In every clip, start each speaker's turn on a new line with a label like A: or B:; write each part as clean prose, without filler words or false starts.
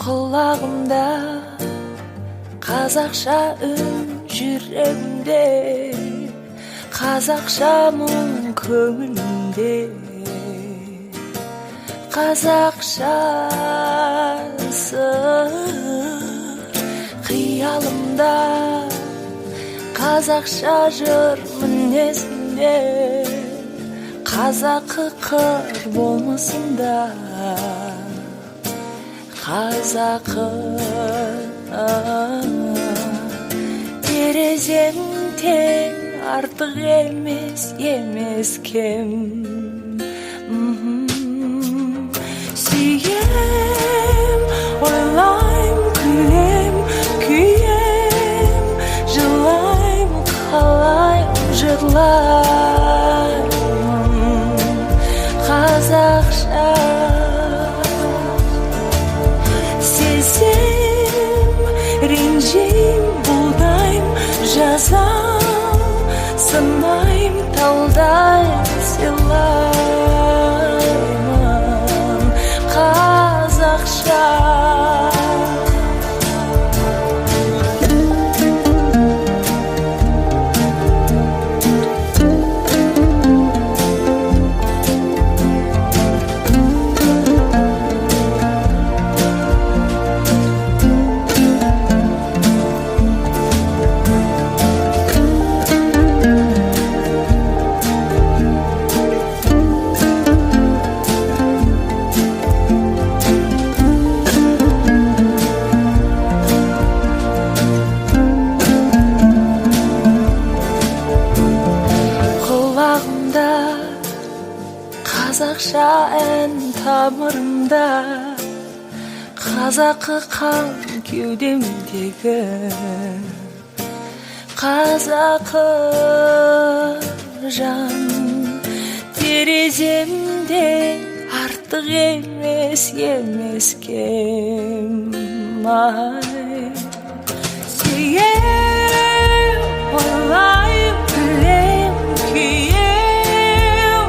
A: құлағымда қазақша үн, жүрегімде қазақша мұң, көңілімде қазақша сыр, қиялымда қазақша жыр, мінезімде қазақы қыр болмысында қазақы. Терезем тең, артық емес, емес кем. Сүйем, ойлайм, күлем, күйем, жылайм, қалайм, жырлаймын қазақша. Сезем, ренжим, бұлдайм, жазам, сынайм, талдайм, сыйлаймын қазақша. Қазақша ән тамырымда, қазақы қан кеудемдегі, қазақы жан тереземде, артық емес, емес кем. Сүйем, ойлайм, күлем, күйем,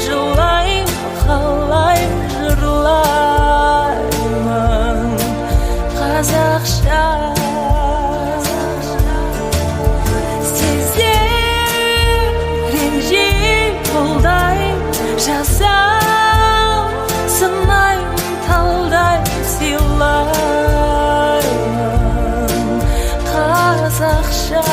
A: жылайм, қалайм, жырлаймын қазақша. Сезем, ренжим, бұлдайм, жазам, сынайм, талдайм, сыйлаймын қазақша.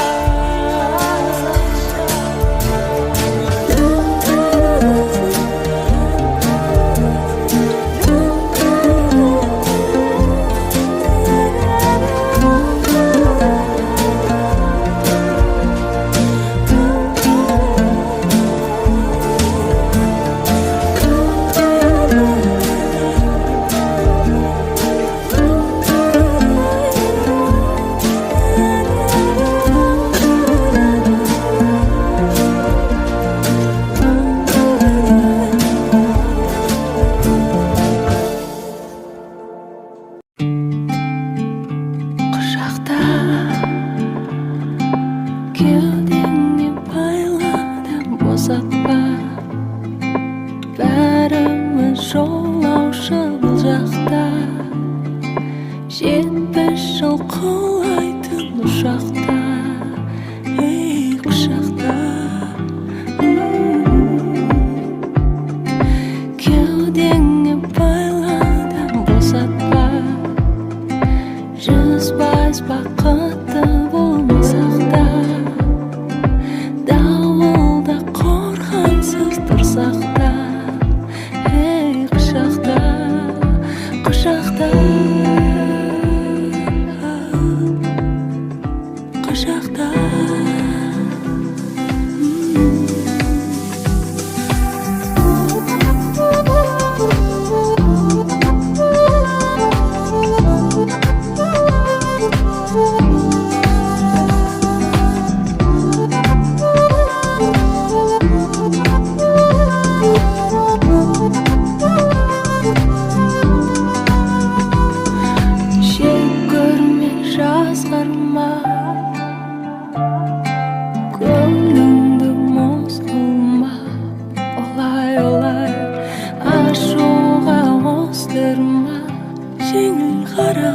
A: қара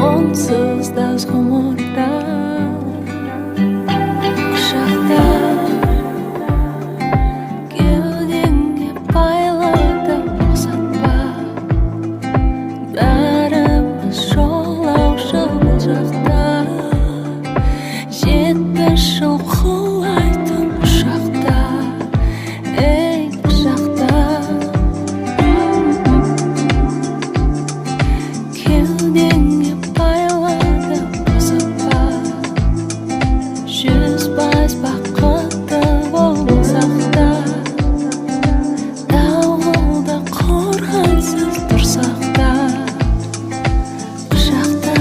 A: онсыз да ғұмырда құшақта кеудеңе байлады босатпа бәріміз жолаушы бұл жақта жетпіс жыл құлайтын ұшақта ей ұшақта кеудеңе байлады босатпа 100% бақытты болсақ та дауылда қорғансыз тұрсақ та құшақта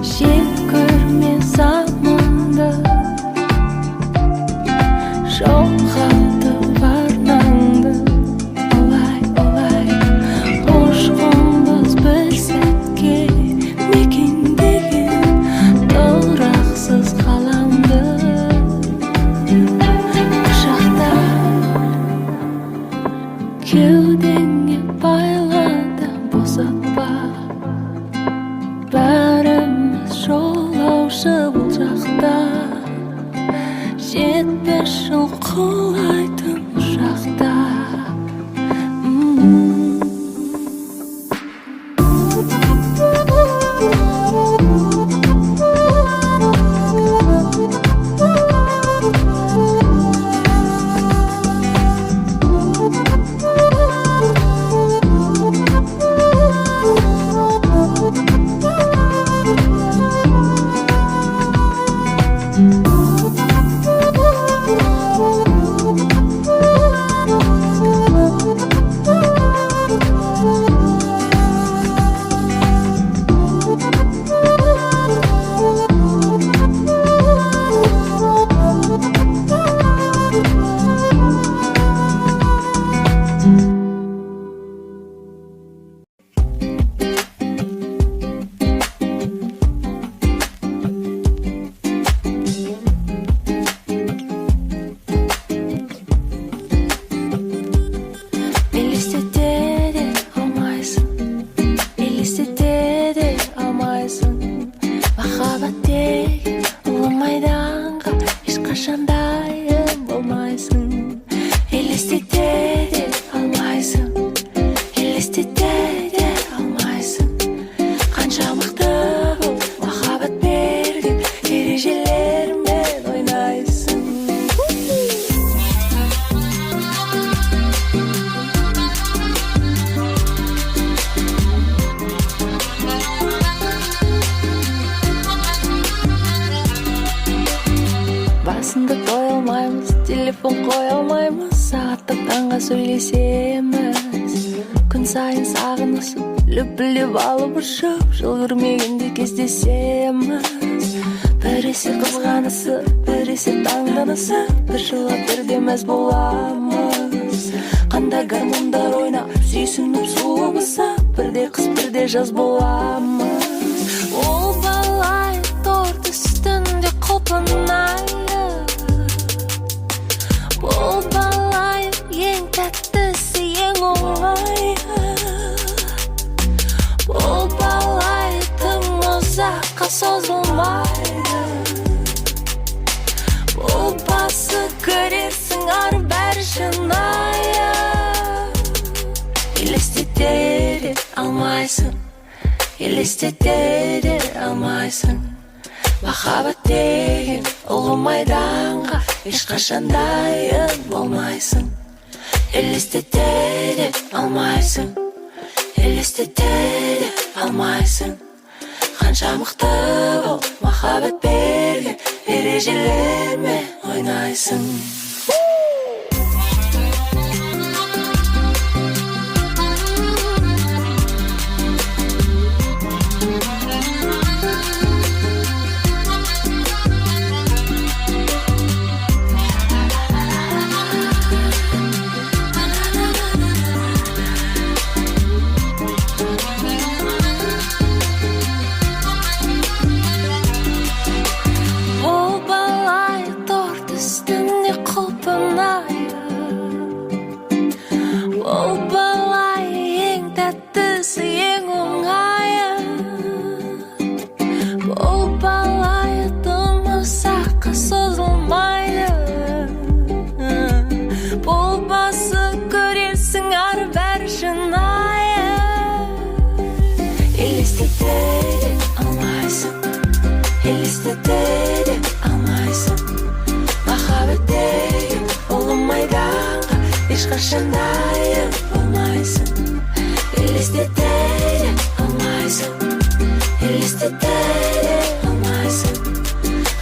A: жек көрме заманды жоғалтып арнаңды олай олай қош қонбыз бір сәтке мекендеген тұрақсыз ғаламды құшақта кеудеңе байлады босатпа бәріміз жолаушы бұл жақта жетпіс жыл құлайтын ұшақта елестете де алмайсың елестете де алмайсың махаббат деген ұлы майданға ешқашан дайын болмайсың елестете де алмайсың елестете де алмайсың қанша мықты бұл махаббат берген ережелермен ойнайсың басында тоя алмаймыз телефон қоя алмаймыз сағаттап таңға сөйлесеміз күн сайын сағынысып лүпілдеп алып ұшып жыл көрмегенде кездесеміз біресе қызғанысып біресе таңданысып бір жылап бірде мәз боламыз қандай гармондар ойнап сүйсініп суымызып бірде қыс бірде жаз боламыз ол балай торт үстінде құлпынайық бұл балай ең тәттісі ең оңайы бұл балай тым ұзаққа созылмайды бұл басы көрерсің ары бәрі шынайы елестете де алмайсың елестете де алмайсың махаббат деген ұлы майданға ешқашан дайын болмайсың елестете де алмайсың елестете де алмайсың қанша мықты бол махаббат берген ережелермен ойнайсың елестете алмайсың. Махаббат деген ұлы майданға ешқашан дайын болмайсың. Елестете алмайсың, елестете алмайсың.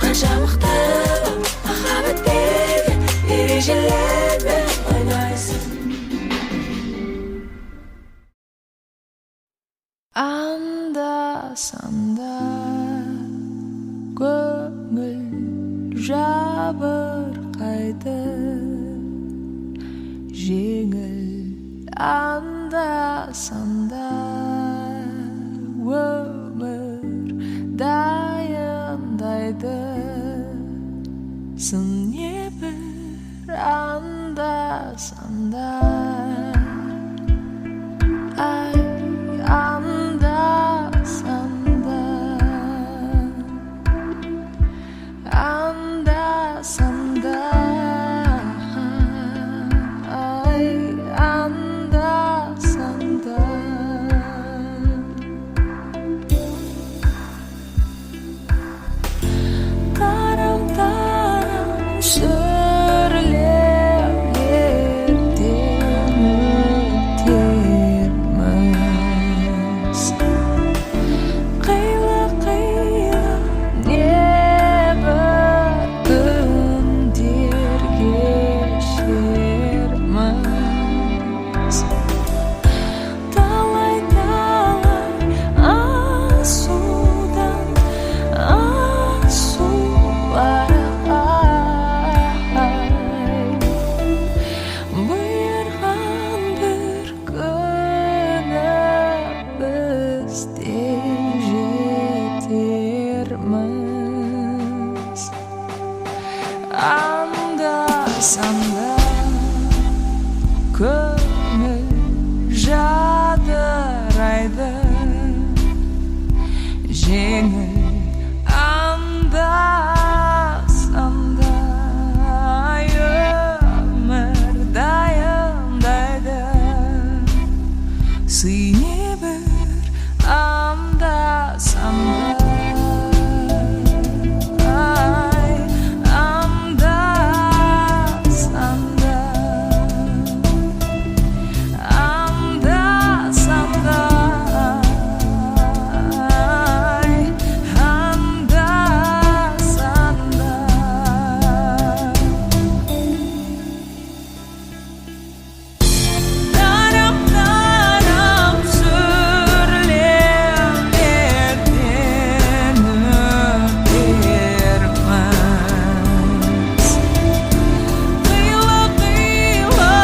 A: Қанша мықты бол, махаббат деген ережелермен ойнайсың. Анда-санда көңіл жабырқайды, жеңіл анда-санда өмір дайындайды. Сын небір анда-санда, ай анда-санда, анда-санда, ай анда-санда. Тарам-тарам сүрлеулерден өтерміз. Қилы-қилы небір күндер кешерміз. Талай-талай асудан асулар бұйырған бір күні бізде жетерміз. Анда-санда көңіл жадырайды, жеңіл анда-санда өмір дайындайды. Сый небір анда-санда, ай анда-санда, анда-санда, ай анда-санда. Тарам-тарам сүрлеулерден өтерміз. Қилы-қилы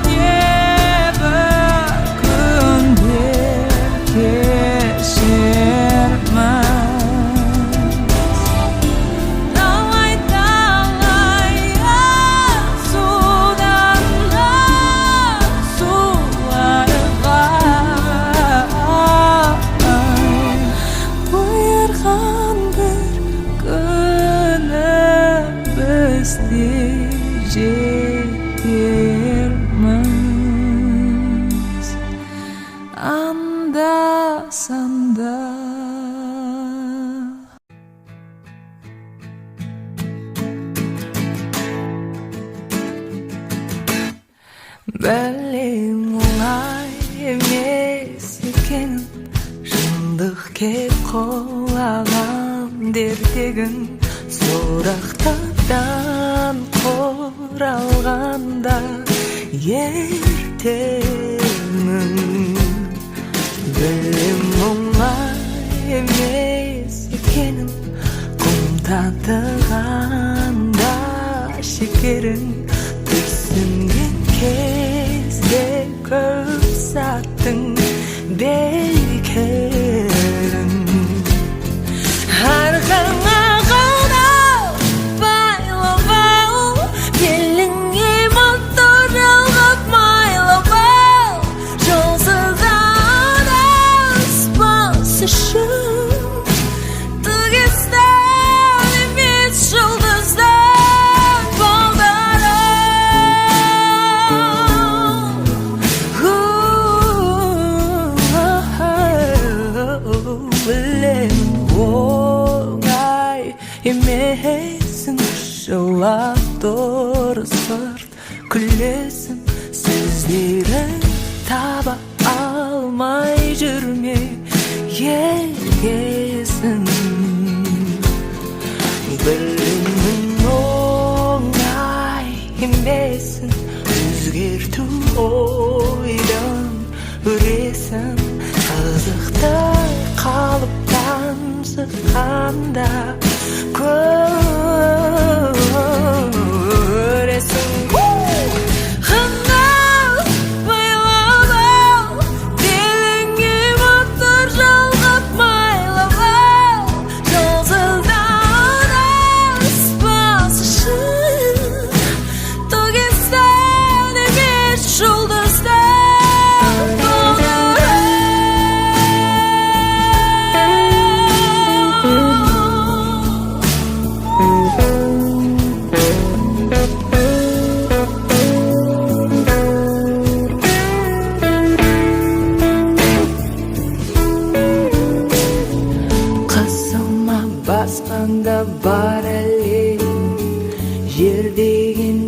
A: небір күндер кешерміз. Талай-талай асудан асуларға бұйырған бір күні бізде жетерміз. Анда-санда. Білем оңай емес екенін, шындық кеп қолаған дертегін, сорақтардан құралғанда ертеңін. Білем оңай емес екенін, құм татығанда шекерін, түсінген кезде көп сәттің бекерін. Арқаңа қадау байлау, беліңе мотор алғап майлау, жолсыз адаспас үшін тігістен емес жұлдыздан балдарым. білмейсің, жылап тұрсыр күлесің, сөздері таба алмай жүрме егесің. Білімің оңай емесін, өзгерту ойдан өресің, қызықтай қалыптан сыққанда көресің. Қанал байлап ал, беліңе батыр жалғап майлап ал, жолсыздан аспас үшін төгесен емес жұлдыздар. Басқанда бар әлем, жер деген